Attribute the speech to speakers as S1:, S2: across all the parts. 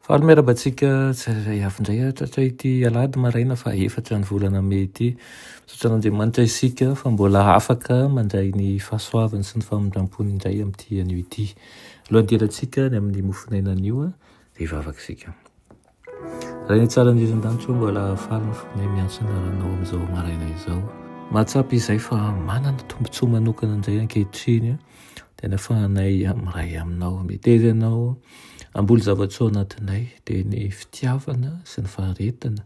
S1: Faharomiarabantsika tsirairay avindray tratra ity alady maraina fa efatra ny volana May ity. Sotran'Andriamanitra isika fa mbola afaka mandray ny fahasoavany sy ny famondrampony indray amin'ity anio ity. Alohan'ny dirantsika ny amin'ny mofonainan'io dia hivavaka isika. Raha ny tsara indrindran-danitro mbola faly ny fonay miantsona ranao amin'izao maraina izao. Mahatsapy izay fa manana tombontsoa manokana indray ankehitriny dia nafahanay miray aminao, miteza ianao amboly zavatsoa anatinay dia ny fitiavana sy ny faharetana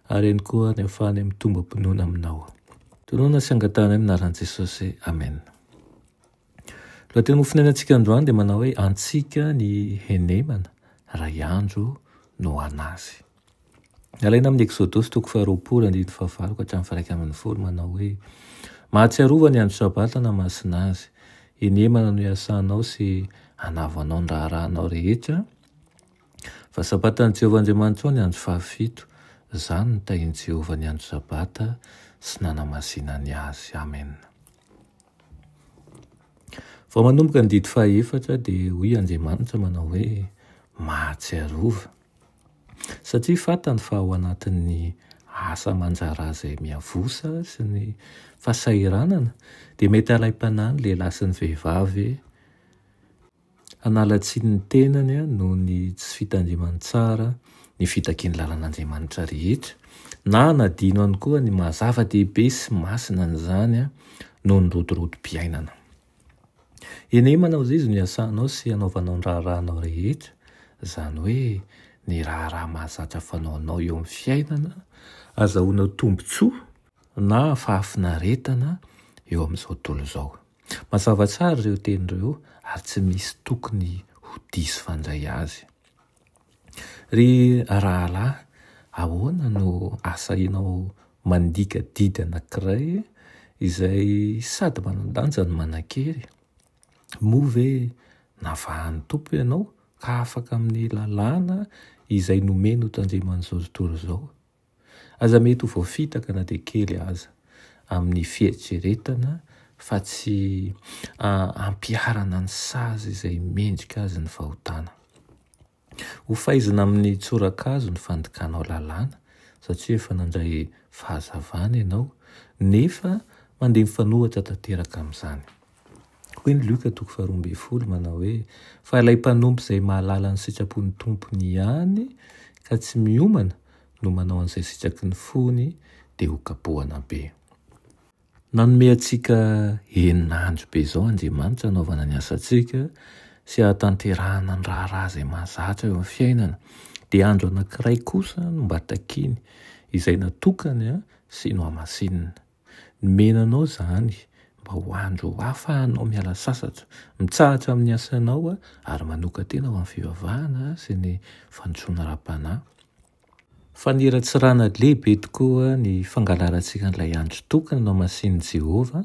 S1: ary ihany koa ny ahafahany mitombo-pinoana aminao. Tonoana sy angatahana anaran'i Jesosy. Amen. Lohateny mofinainantsika androany dia manao hoe antsika ny henemana ray andro no anazy. Alaina amin'ny Exodosy 20:25 hatramin'ny 1:1 manao hoe mahatsiarova ny andro sabata na masina azy, henemana no iasanao sy hanavanao ny raharahanao rehetra. Fa sabatan'i Jehovah Andriamanitra ao ny andro 7, izany no tahin'i Jehovah ny andro sabata sy nanamasinany azy. Amen. Vao manomboka ny didy 4 dia hoy Andriamanitra manao hoe mahatsiarova, satria fantany fa ao anatin'ny asa manjara izay miavosa sy ny fahasahiranana dia mety alaim-panahy ny lehilahy sy ny vehivavy hanalatsiny ny tenany noho ny tsy fitandrimany tsara ny fitaky ny lalan'Andriamanitra rehetra, na nadino ihany koa ny mahazava-dehibe sy masina n'izany noho ny rotorotom-piainana. Henemana ao izy no iasanao sy hanaovanao ny raharahanao rehetra, izany hoe ny raharaha mahazatra fanaonao eo amin'ny fiainana, azahoanao tombontsoa na fahafinaretana eo amin'izao tontolo izao. Mazava tsara ireo tenireo ary tsy misy tokony ho diso fandray azy. Ry rahalahy, ahoana no asainao mandika didy anankiray izay sady manan-danja no manan-kery? Moa ve navahan'ny tompo ianao ka afaka amin'ny lalàna izay nomeny ho tandreman'izao tontolo izao? Aza mety ho voafitaka na dia kely aza amin'ny fieritreretana fa tsy ampiarana ny sazy izay mendrika azy ny fahotana. Ho faizina amin'ny tsorakazo ny fandikanao lalàna satria efa nandray fahazavana ianao nefa mandeha mifanohatra tanteraka amin'izany. Hoy ny Luka 2:12 manao hoe fa ilay mpanompo izay mahalala ny sitrapon'ny tompony ihany ka tsy miomana no manao an'izay sitraky ny fony dia ho kapohana be. Nanome antsika heninandro be izao Andriamanitra hanaovana ny asantsika sy hahatanterahana ny raharaha izay mahazatra eo amin'ny fiainana, dia andro anankiray kosa no mba takiny izay natokany sy no hamasinina. Nomenanao izany mba ho andro hafahanao miala sasatra, mitsahatra amin'ny asanao ary manoka tena ho amin'ny fivavahana sy ny fandrosoana ra-panahy. Faneratsirana lehibe tokoa ny fangalarantsika n'ilay andro tokana no hamasin'i Jehovah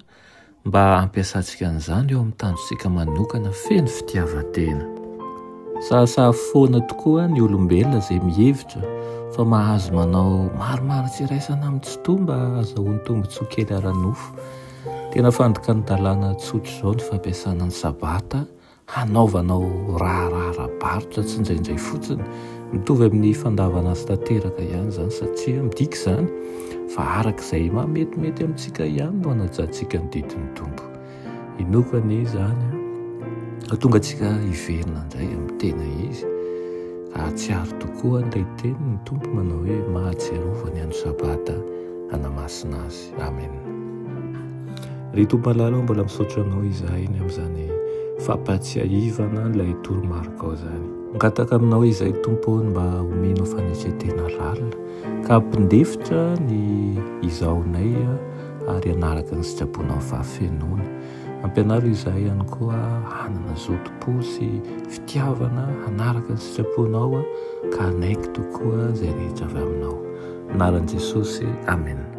S1: mba hampiasantsika an'izany eo amin'ny tanjonsika manokana feno fitiavan-tena. Sahasaha foana tokoa ny olombelona izay mihevitra fa mahazo manao maromaro tsiraisana amin'ny tsotoa mba azahoany tombontsoa kely ara-nofo. Tena fandika ny dalàna tsotra izao ny fampiasana ny sabata hanaovanao raharaha ara-barotra tsy indraindray fotsiny, mitovy amin'ny fandavana azy tanteraka ihany izany satria midika izany fa arak'izay mametimety amintsika ihany no hanajantsika ny didin'ny tompo. Inokany izany hahatonga antsika hiverina indray amin'ny tena izy. Ahatsiaro tokoa ilay tenin'ny tompo manao hoe mahatsiarova ny andro sabata hanamasina azy. Amen. Ry tompo-malala mbola misaotra anao izahay amin'izany fampatsiahivana ilay toromarika izany. Mikataka aminao izay tompo mba homenao fanetretena lalina ka ampindefitra ny izaonay ary hanaraka ny sitraponao fahafenoana. Ampianaro izahay ihany koa hanana zotom-po sy fitiavana hanaraka ny sitraponao ka hanaiky tokoa izay rehetra avy aminao. Anaran'i Jesosy. Amen.